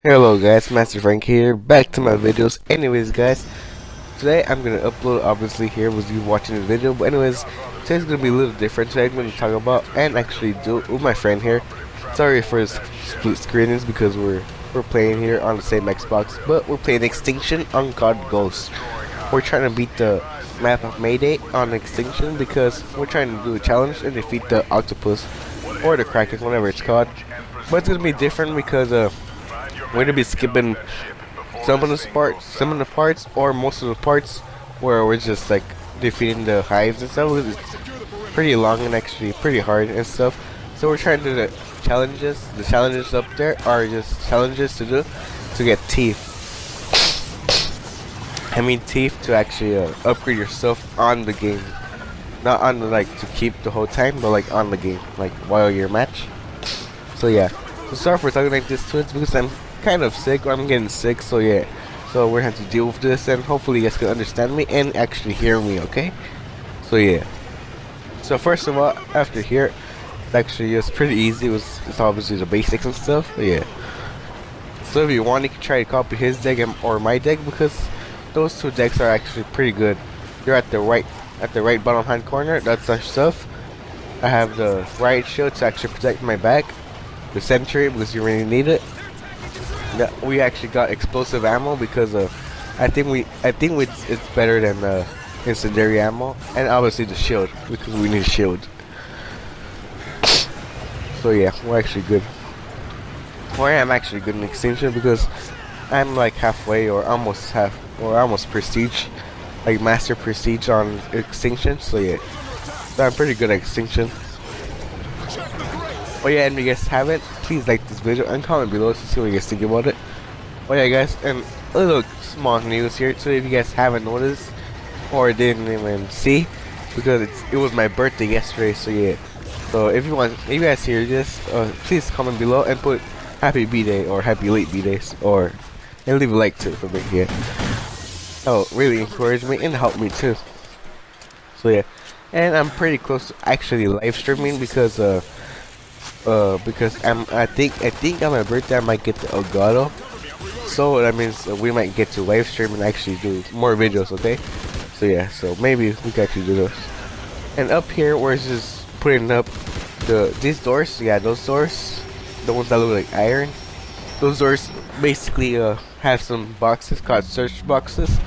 Hello guys, Master Frank here, back to my videos. Anyways guys, today I'm gonna upload, obviously here was you watching the video, but anyways, today's gonna be a little different. Today I'm gonna talk about and actually do it with my friend here. Sorry for split screenings because we're playing here on the same Xbox, but we're playing Extinction on CoD Ghost. We're trying to beat the map of Mayday on Extinction because we're trying to do a challenge and defeat the octopus or the KRAKEN, whatever it's called. But it's gonna be different because we're gonna be skipping some of the parts, or most of the parts where we're just like defeating the hives and stuff. It's pretty long and actually pretty hard and stuff. So we're trying to do the challenges. The challenges up there are just challenges to do to get teeth. I mean teeth to actually upgrade yourself on the game, not on the, like to keep the whole time, but like on the game, like while you're match. So yeah. So sorry for talking like this to it because I'm kind of sick, or I'm getting sick, so yeah. So we're gonna have to deal with this, and hopefully you guys can understand me and actually hear me, okay? So yeah. So first of all, after here, it's actually just pretty easy. It's obviously the basics and stuff, but yeah. So if you want, you can try to copy his deck or my deck because those two decks are actually pretty good. You're at the right bottom hand corner. That's our stuff. I have the riot shield to actually protect my back. The sentry because you really need it. We actually got explosive ammo because I think it's better than incendiary ammo, and obviously the shield because we need a shield. So yeah, we're actually good. Or I'm actually good in Extinction because I'm like halfway or almost prestige, like master prestige on Extinction. So yeah, so I'm pretty good at Extinction. Oh yeah, and if you guys haven't, please like this video and comment below to see what you guys think about it. Oh yeah guys, and a little small news here too if you guys haven't noticed or didn't even see, because it was my birthday yesterday, so yeah. So if you guys hear this, please comment below and put happy B-Day or happy late B-Days, and leave a like too for me here. That will really encourage me and help me too. So yeah, and I'm pretty close to actually live streaming because I think on my birthday I might get the Elgato, so that means we might get to live stream and actually do more videos, okay? So yeah, so maybe we can actually do this. And up here we're just putting up these doors. Yeah, those doors, the ones that look like iron. Those doors basically have some boxes called search boxes,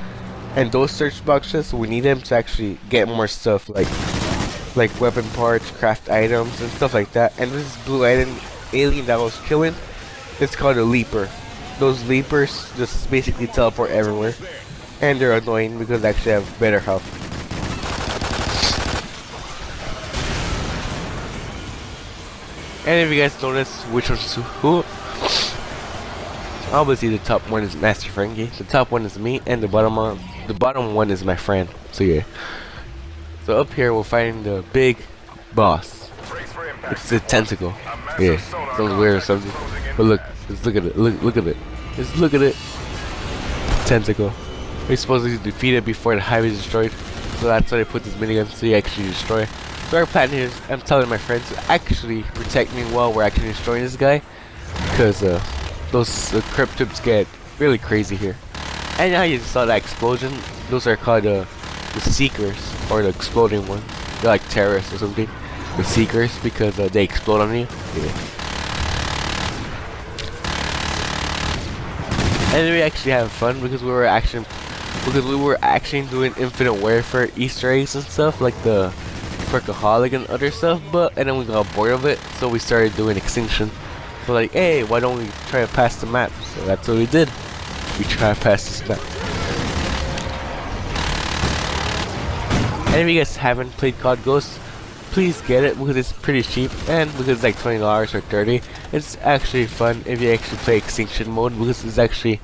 and those search boxes we need them to actually get more stuff like weapon parts, craft items, and stuff like that. And this blue alien that I was killing, it's called a leaper. Those leapers just basically teleport everywhere, and they're annoying because they actually have better health. And if you guys notice which one's who, obviously the top one is Master Frankie, the top one is me, and the bottom one is my friend. So yeah. So up here we'll find the big boss. It's the tentacle. Yeah, sounds weird or something. But look, just look at it. Look at it. Just look at it. Tentacle. We're supposed to defeat it before the hive is destroyed. So that's why they put this minigun so you actually destroy. So our plan here is I'm telling my friends to actually protect me while we're actually destroying this guy, because those cryptids get really crazy here. And now you saw that explosion. Those are called the seekers, or the exploding ones. They're like terrorists or something. The seekers, because they explode on you. Yeah. And we actually have fun because we were actually doing Infinite Warfare Easter eggs and stuff like the Perkaholic and other stuff, and then we got bored of it, so we started doing Extinction. So like, hey, why don't we try to pass the map? So that's what we did. We tried to pass this map. And if you guys haven't played COD Ghost, please get it because it's pretty cheap, and because it's like $20 or $30. It's actually fun if you actually play Extinction mode because it's actually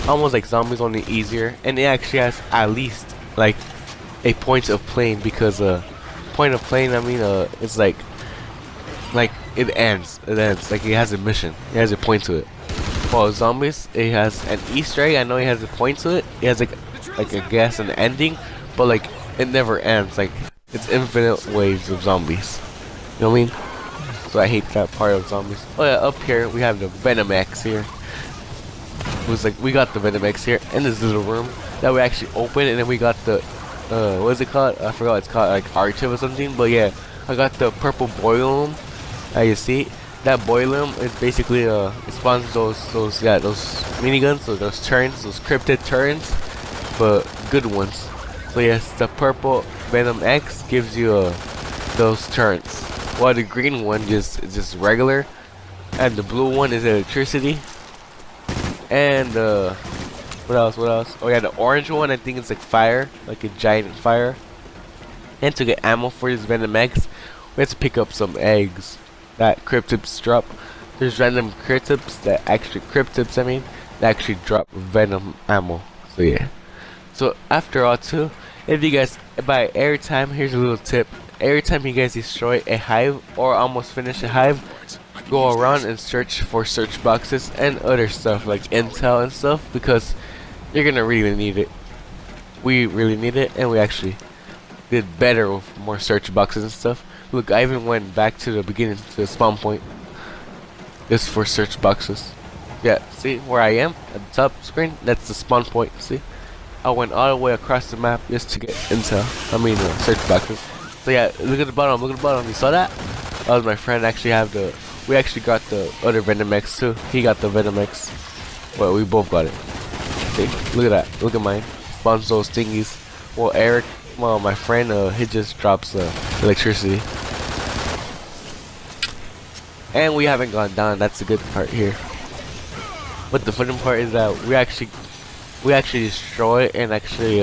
almost like zombies, only easier, and it actually has at least like a point of playing, because point of playing, I mean it's like it ends like it has a mission, it has a point to it. While zombies, it has an Easter egg. I know it has a point to it. It has like I guess an ending, but like it never ends. Like it's infinite waves of zombies. You know what I mean? So I hate that part of zombies. Oh yeah, up here we have the Venom X here. It was like we got the Venom X here in this little room that we actually opened, and then we got the what is it called? I forgot what it's called, like Archive or something. But yeah, I got the purple boilum. You see that boilum is basically it spawns those miniguns, so those turrets, those cryptid turrets, but good ones. So yes, the purple Venom X gives you those turrets, while the green one is just regular, and the blue one is electricity. And what else? Oh yeah, the orange one, I think it's like fire, like a giant fire. And to get ammo for this Venom X, we have to pick up some eggs that cryptids drop. There's random cryptids that actually drop venom ammo. So yeah. So after all too, if you guys by every time, here's a little tip. Every time you guys destroy a hive or almost finish a hive, go around and search for search boxes and other stuff like intel and stuff, because you're gonna really need it. We really need it, and we actually did better with more search boxes and stuff. Look, I even went back to the beginning, to the spawn point, just for search boxes. Yeah, see where I am at the top screen? That's the spawn point. See, I went all the way across the map just to get intel. Search boxes. So yeah, look at the bottom. Look at the bottom. You saw that? That was my friend. Actually have the. We actually got the other Venom X too. He got the Venom X, but we both got it. See, look at that. Look at mine. Spawns those thingies. Well, Eric, well, my friend, he just drops electricity. And we haven't gone down. That's the good part here. But the funny part is that we actually destroy and actually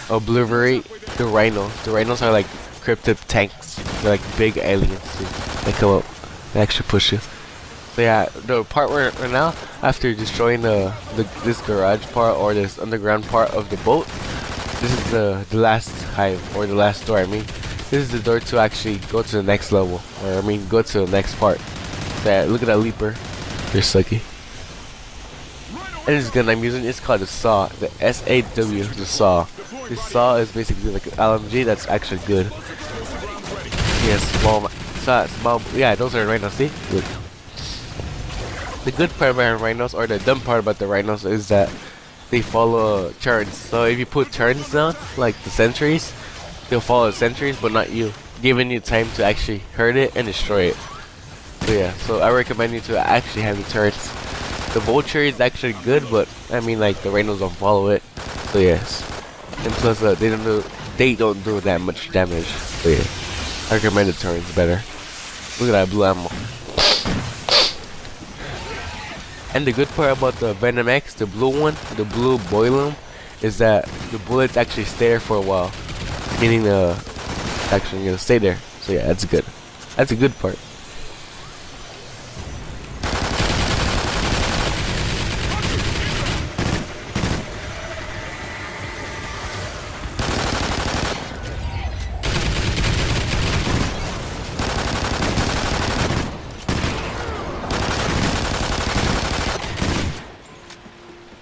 obliterate the rhinos. The rhinos are like cryptid tanks. They're like big aliens. See? They come up. They actually push you. So yeah, the part where right now, after destroying this garage part or this underground part of the boat, this is the last hive, or the last door. I mean, this is the door to actually go to the next level, or I mean, go to the next part. So yeah, look at that leaper. You're sucky. And this gun I'm using is called the SAW, the SAW, the SAW. This SAW is basically like an LMG that's actually good. Yes, small. Yeah, those are rhinos. See, look. The good part about rhinos, or the dumb part about the rhinos, is that they follow turns. So if you put turns down, like the sentries, they'll follow the sentries, but not you, giving you time to actually hurt it and destroy it. So yeah, so I recommend you to actually have the turrets. The vulture is actually good, but I mean, like, the rhinos don't follow it. So yes, and plus they don't do that much damage. So yeah, I recommend the turrets better. Look at that blue ammo. And the good part about the Venom X, the blue one, the blue boilum, is that the bullets actually stay there for a while. Meaning actually gonna stay there. So yeah, that's good. That's a good part.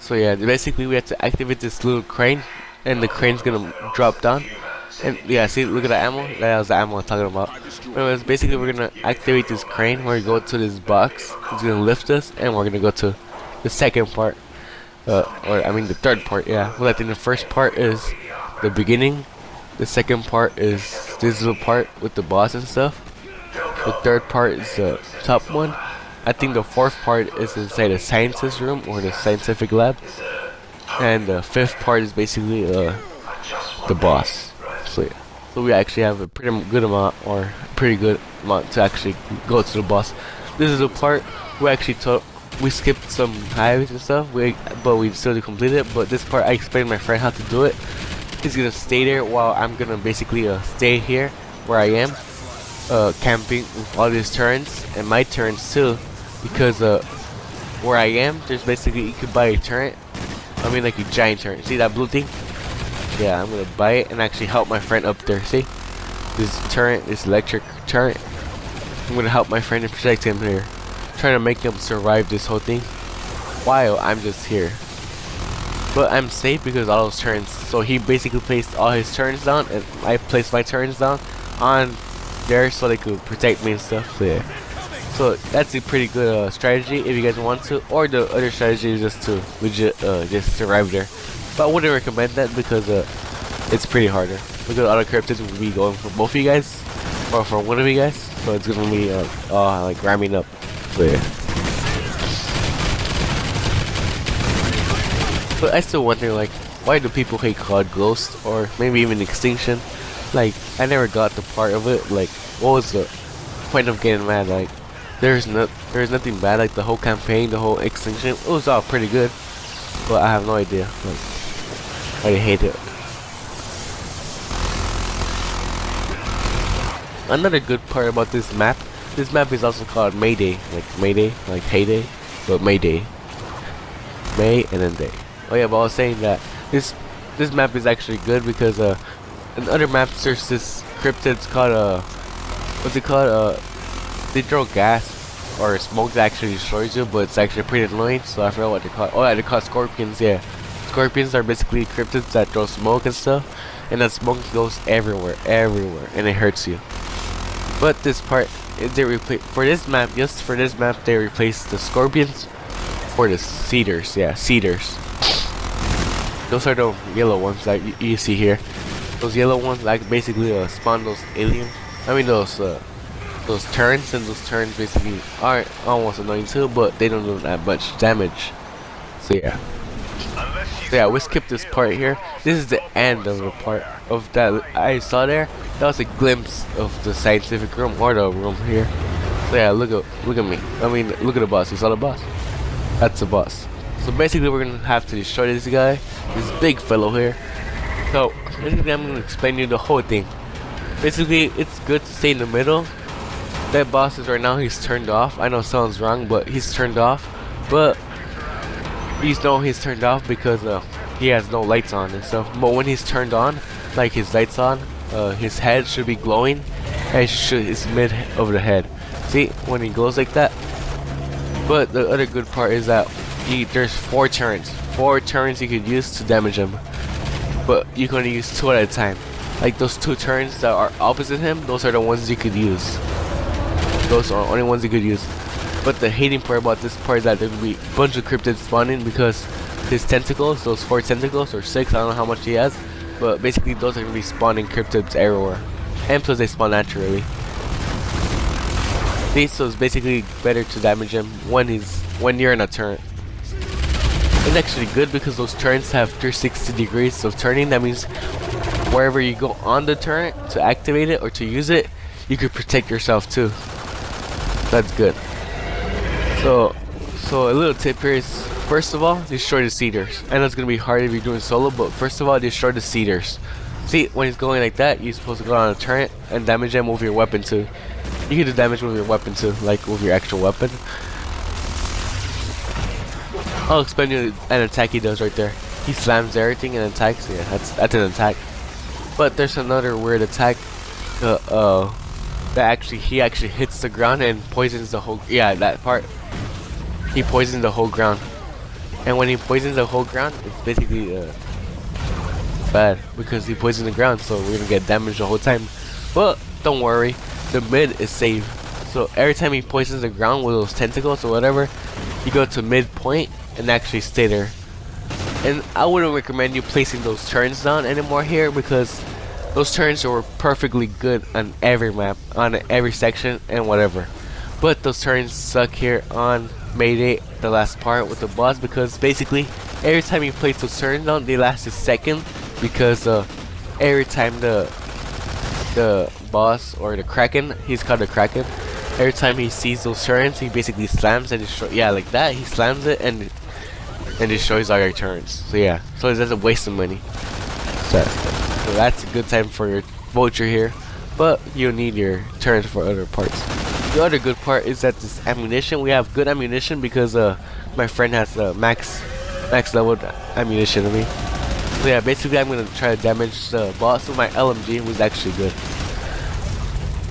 So yeah, basically we have to activate this little crane, and the crane's gonna drop down. And yeah, see, look at the ammo. That was the ammo I'm talking about. Anyways, basically we're gonna activate this crane. We're gonna go to this box. It's gonna lift us, and we're gonna go to the second part, or I mean the third part. Yeah. Well, I think the first part is the beginning. The second part is this little part with the boss and stuff. The third part is the top one. I think the fourth part is inside the scientist room, or the scientific lab, and the fifth part is basically the boss. So yeah, so we actually have a pretty good amount to actually go to the boss. This is the part we actually we skipped some hives and stuff, but we still completed it. But this part I explained my friend how to do it. He's gonna stay there while I'm gonna basically stay here where I am, camping with all these turrets and my turrets too. Because where I am, there's basically, you could buy a turret. I mean, like a giant turret. See that blue thing? Yeah, I'm gonna buy it and actually help my friend up there. See this turret, this electric turret. I'm gonna help my friend and protect him here, trying to make him survive this whole thing while I'm just here. But I'm safe because all those turrets. So he basically placed all his turrets down, and I placed my turrets down on there so they could protect me and stuff. So yeah. So that's a pretty good strategy if you guys want to, or the other strategy is just to legit just survive there. But I wouldn't recommend that because it's pretty harder. Because auto cryptids will be going for both of you guys, or for one of you guys. So it's gonna be like ramming up. So yeah. But I still wonder, like, why do people hate CoD Ghost or maybe even Extinction? Like, I never got the part of it. Like, what was the point of getting mad? Like, there's nothing bad. Like the whole campaign, the whole Extinction, it was all pretty good. But I have no idea. Like, I hate it. Another good part about this map is also called Mayday, like heyday, but Mayday. May and then day. Oh yeah, but I was saying that this map is actually good because in other maps there's this cryptids called what's it called, they throw gas or smoke that actually destroys you, but it's actually pretty annoying, so I forgot what they're called. Oh yeah, they're called scorpions. Yeah, scorpions are basically cryptids that throw smoke and stuff, and that smoke goes everywhere, and it hurts you. But this part, they replace for this map. Just for this map, they replaced the scorpions for the cedars. Yeah, cedars. Those are the yellow ones that you see here. Those yellow ones like basically spawn those aliens. I mean those turns, and those turns basically are almost annoying too, but they don't do that much damage. So yeah. So yeah, we skip this part here. This is the end of the part of that I saw there. That was a glimpse of the scientific room or the room here. So yeah, look at me. I mean, look at the boss. You saw the boss? That's the boss. So basically, we're gonna have to destroy this guy, this big fellow here. So basically, I'm gonna explain you the whole thing. Basically, it's good to stay in the middle. That boss is right now, he's turned off. I know it sounds wrong, but he's turned off. But he's turned off because he has no lights on and stuff. But when he's turned on, like his lights on, his head should be glowing, and his mid over the head. See when he glows like that. But the other good part is that there's four turns you could use to damage him, but you can only use 2 at a time. Like those 2 turns that are opposite him, those are the ones you could use. Those are the only ones you could use. But the hating part about this part is that there will be a bunch of cryptids spawning because his tentacles, those 4 tentacles or 6, I don't know how much he has, but basically those are gonna be spawning cryptids everywhere, and plus they spawn naturally. See, so it's basically better to damage him when you're in a turret. It's actually good because those turrets have 360 degrees of turning. That means wherever you go on the turret to activate it or to use it, you could protect yourself too. That's good. So a little tip here is, first of all, destroy the cedars. I know it's gonna be hard if you're doing solo, but first of all, destroy the cedars. See, when he's going like that, you're supposed to go on a turret and damage him with your weapon too. You can do damage with your weapon too, like with your actual weapon. I'll explain you an attack he does right there. He slams everything and attacks. Yeah, that's an attack. But there's another weird attack. That he actually hits the ground and poisons the whole. Yeah, that part. He poisons the whole ground. And when he poisons the whole ground, it's basically bad because he poisons the ground. So we're gonna get damaged the whole time. But don't worry, the mid is safe. So every time he poisons the ground with those tentacles or whatever, you go to midpoint and actually stay there. And I wouldn't recommend you placing those turns down anymore here because those turns were perfectly good on every map, on every section and whatever. But those turns suck here on Mayday, the last part with the boss, because basically every time you place those turns down, they last a second because every time the boss or the KRAKEN, he's called the KRAKEN, every time he sees those turns, he basically slams and destroys. Yeah, like that, he slams it and destroys all your turns. So yeah, so it's just a waste of money. So that's a good time for your vulture here, but you need your turns for other parts. The other good part is that this ammunition, we have good ammunition because my friend has max leveled ammunition to me. So yeah, basically I'm gonna try to damage the boss with my LMG, which is actually good.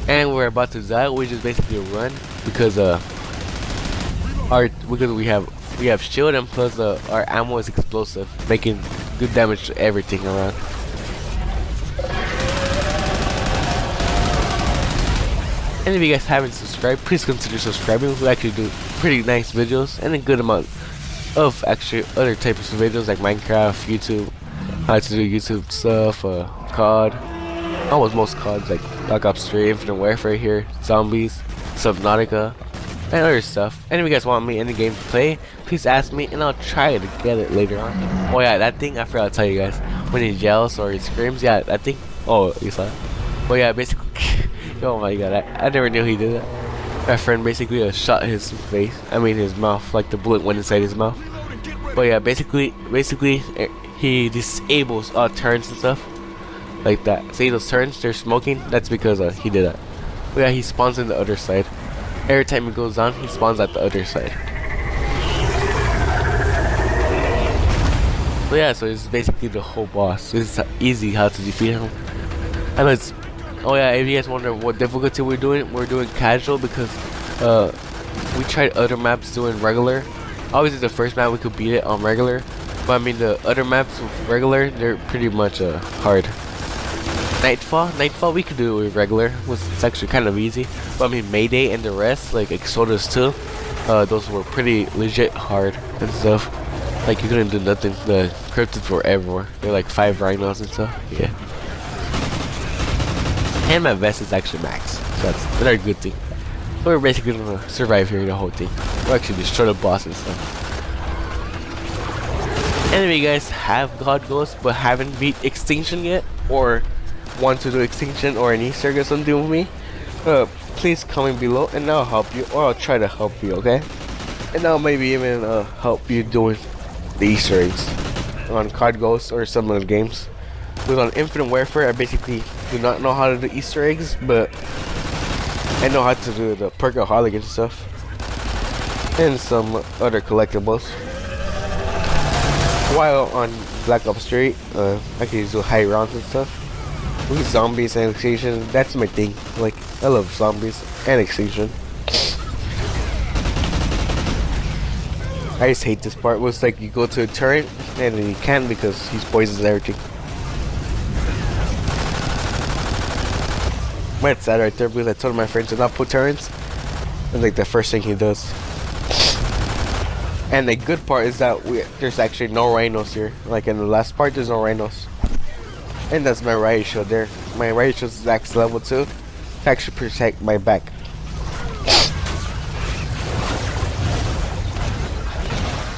And we're about to die, we just basically run because we have shield, and plus our ammo is explosive, making good damage to everything around. And if you guys haven't subscribed, please consider subscribing. We actually do pretty nice videos and a good amount of actually other types of videos like Minecraft, YouTube, how to do YouTube stuff, COD, almost most CODs like Black Ops 3, Infinite Warfare here, Zombies, Subnautica, and other stuff. And if you guys want me in the game to play, please ask me and I'll try to get it later on. Oh yeah, that thing I forgot to tell you guys. When he yells or he screams, yeah, that thing. Oh, you saw it? Oh yeah, basically. Oh my god, I never knew he did that. My friend basically shot his face. I mean his mouth, like the bullet went inside his mouth. But yeah, basically he disables turns and stuff like that. See those turns? They're smoking. That's because he did that. But yeah, he spawns in the other side. Every time he goes on, he spawns at the other side. So yeah, so it's basically the whole boss. It's easy how to defeat him. I know it's. Oh yeah, if you guys wonder what difficulty we're doing casual because we tried other maps doing regular. Obviously the first map we could beat it on regular, but I mean the other maps with regular, they're pretty much hard. Nightfall we could do it with regular. It's actually kind of easy. But I mean Mayday and the rest, like Exodus 2, those were pretty legit hard and stuff. Like you couldn't do nothing. The cryptids were everywhere. They're like 5 rhinos and stuff. Yeah. And my vest is actually max, so that's another good thing. So we're basically gonna survive here the whole thing. We'll actually destroy the boss and stuff. And if you guys have God Ghost but haven't beat Extinction yet, or want to do Extinction or an Easter egg or something with me, please comment below and I'll help you, or I'll try to help you, okay? And I'll maybe even help you doing the Easter eggs on COD Ghost or some of the games. Because on Infinite Warfare, I basically do not know how to do Easter eggs, but I know how to do the Perkaholic and stuff, and some other collectibles. While on Black Ops 3, I can do high rounds and stuff. With zombies and Extinction, that's my thing. Like, I love zombies and Extinction. I just hate this part. It's like you go to a turret and then you can't because he poisons everything. That's sad right there because I told my friend to not put turrets, and like the first thing he does. And the good part is that there's actually no rhinos here. Like in the last part, there's no rhinos. And that's my riot shield there. My riot shield is actually level 2 to actually protect my back.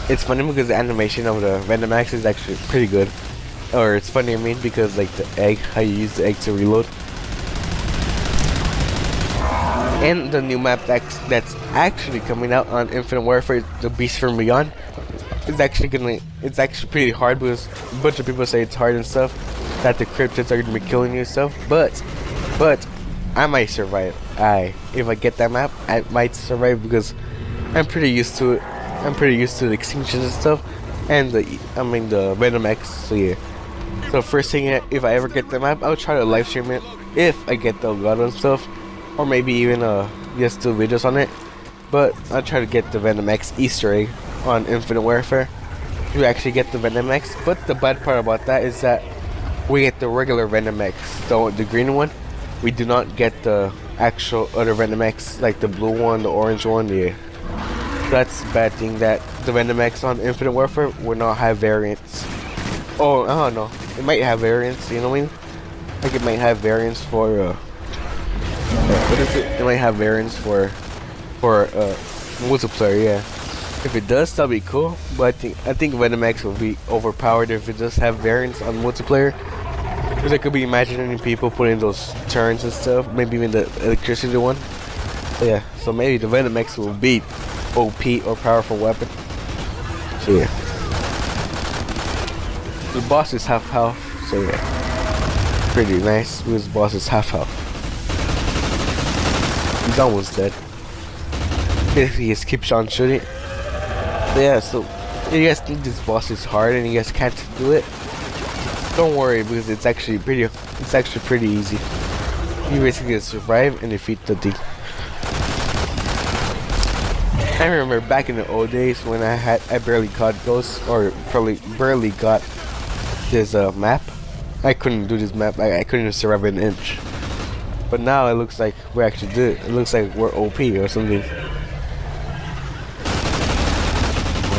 It's funny because the animation of the Venom Axe is actually pretty good. Or it's funny, I mean, because like the egg, how you use the egg to reload. And the new map that's actually coming out on Infinite Warfare, the Beast from Beyond, is actually it's actually pretty hard because a bunch of people say it's hard and stuff, that the cryptids are gonna be killing you and stuff. But I might survive. If I get that map, I might survive because I'm pretty used to it. I'm pretty used to the Extinction and stuff, and the Venom X. So yeah. So first thing, if I ever get the map, I'll try to live stream it if I get the god and stuff. Or maybe even just do videos on it. But I'll try to get the Venom X Easter egg on Infinite Warfare to actually get the Venom X. But the bad part about that is that we get the regular Venom X, the green one. We do not get the actual other Venom X, like the blue one, the orange one. Yeah, that's the bad thing, that the Venom X on Infinite Warfare will not have variants. Oh, I don't know. It might have variants. You know what I mean? Like it might have variants for what is it? It might have variants for multiplayer, yeah. If it does, that'll be cool. But I think Venom X will be overpowered if it does have variants on multiplayer. Because I could be imagining people putting those turns and stuff, maybe even the electricity one. So yeah, so maybe the Venom X will beat OP or powerful weapon. So yeah. The boss is half health, so yeah. Pretty nice because the boss is half health. He's almost dead. He just keeps on shooting. But yeah, so if you guys think this boss is hard and you guys can't do it, don't worry because it's actually pretty easy. You basically just survive and defeat the thing. I remember back in the old days when I barely got ghosts, or probably barely got this map. I couldn't do this map. I couldn't even survive an inch. But now it looks like we actually did it. It looks like we're OP or something.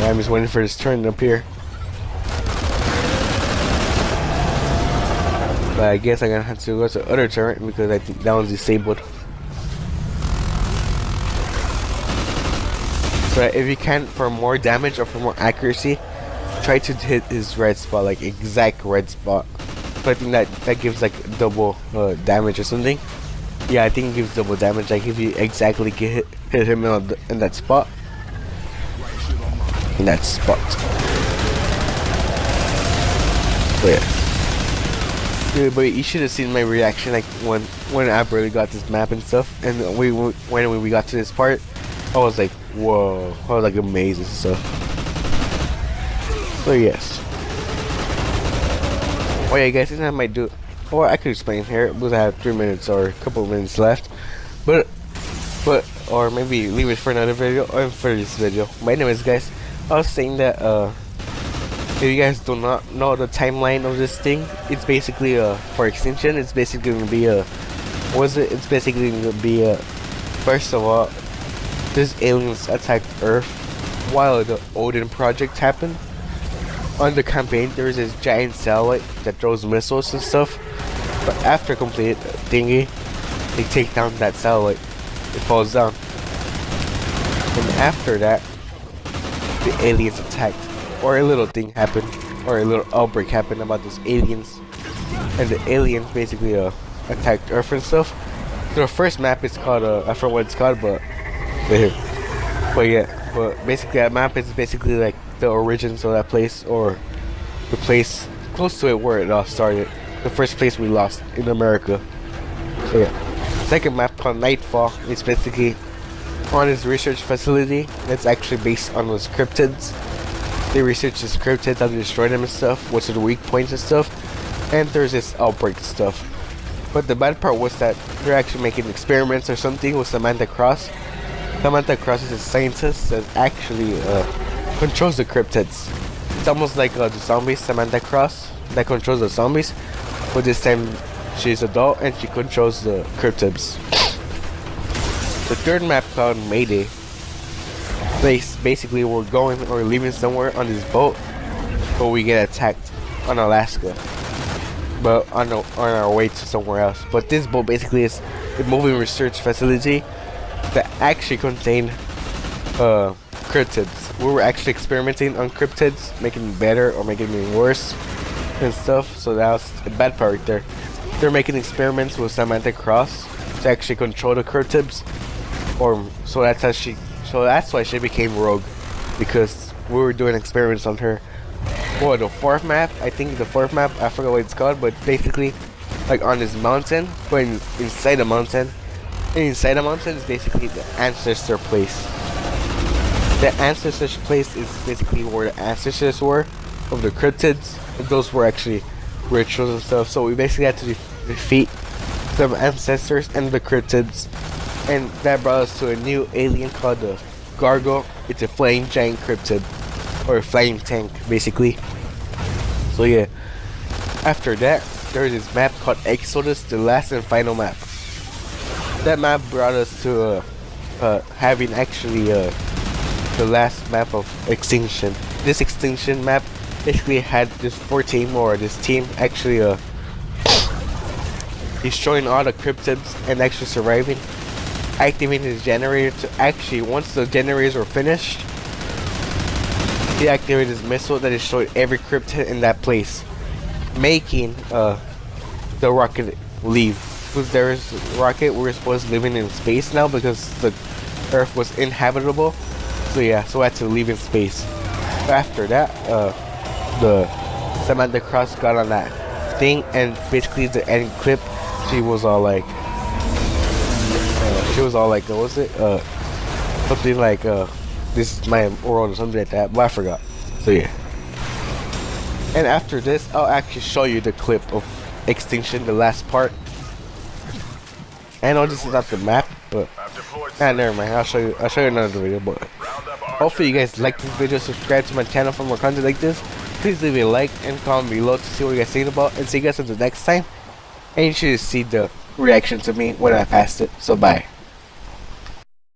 I'm just waiting for this turn up here. But I guess I'm gonna have to go to the other turret because I think that one's disabled. So if you can, for more damage or for more accuracy, try to hit his red spot, like exact red spot. So I think that gives like double damage or something. Yeah, I think it gives double damage. Like if you exactly hit him in that spot. In that spot. So yeah. Dude, but you should have seen my reaction like when I barely got this map and stuff, and when we got to this part, I was like, whoa, I was like amazed and stuff. So yes. Oh yeah, guys, I might do, or I could explain here because I have 3 minutes or a couple of minutes left, but or maybe leave it for another video or for this video. But anyways, guys, I was saying that if you guys do not know the timeline of this thing, it's basically for Extinction, it's basically gonna be it's basically gonna be first of all, these aliens attacked Earth while the Odin project happened. On the campaign, there is this giant satellite that throws missiles and stuff, but after complete thingy, they take down that satellite. It falls down, and after that, the aliens attacked, or a little thing happened, or a little outbreak happened about those aliens, and the aliens basically attacked Earth and stuff. So the first map is called I forgot what it's called, but yeah, but basically that map is basically like the origins of that place, or the place close to it where it all started, the first place we lost in America. So yeah, second map called Nightfall is basically on this research facility that's actually based on those cryptids. They research these cryptids, how to destroy them and stuff, what's the weak points and stuff, and there's this outbreak stuff. But the bad part was that they're actually making experiments or something with Samantha Cross. Samantha Cross is a scientist that actually controls the cryptids. It's almost like the zombies, Samantha Cross, that controls the zombies, but this time she's adult and she controls the cryptids. The third map called Mayday. Basically we're going or leaving somewhere on this boat, but we get attacked on Alaska, but on our way to somewhere else. But this boat basically is a moving research facility that actually contained cryptids. We were actually experimenting on cryptids, making them better or making them worse and stuff. So that was a bad part right there. They're making experiments with Samantha Cross to actually control the cryptids, or so that's why she became rogue, because we were doing experiments on her. Well, the fourth map, I forgot what it's called, but basically like on this mountain, but inside the mountain. And inside the mountain is basically the ancestor place. The ancestor place is basically where the ancestors were of the cryptids. And those were actually rituals and stuff. So we basically had to defeat some ancestors and the cryptids. And that brought us to a new alien called the Gargoyle. It's a flying giant cryptid, or a flying tank basically. So yeah, after that there's this map called Exodus, the last and final map. That map brought us to having actually the last map of Extinction. This Extinction map basically had this team actually destroying all the cryptids and actually surviving, activating his generator to actually, once the generators were finished, he activated his missile that destroyed every cryptid in that place, making the rocket leave. Because there is a rocket, we're supposed to live in space now because the Earth was inhabitable. So yeah, so I had to leave in space. After that, the Samantha Cross got on that thing, and basically the end clip, she was all like, what was it? Something like, this is my world or something like that, but I forgot. So yeah. And after this, I'll actually show you the clip of Extinction, the last part. I know this is not the map, but never mind. I'll show you another video. But hopefully you guys like this video. Subscribe to my channel for more content like this. Please leave a like and comment below to see what you guys think about. And see you guys until next time. And you should see the reaction to me when I passed it. So bye.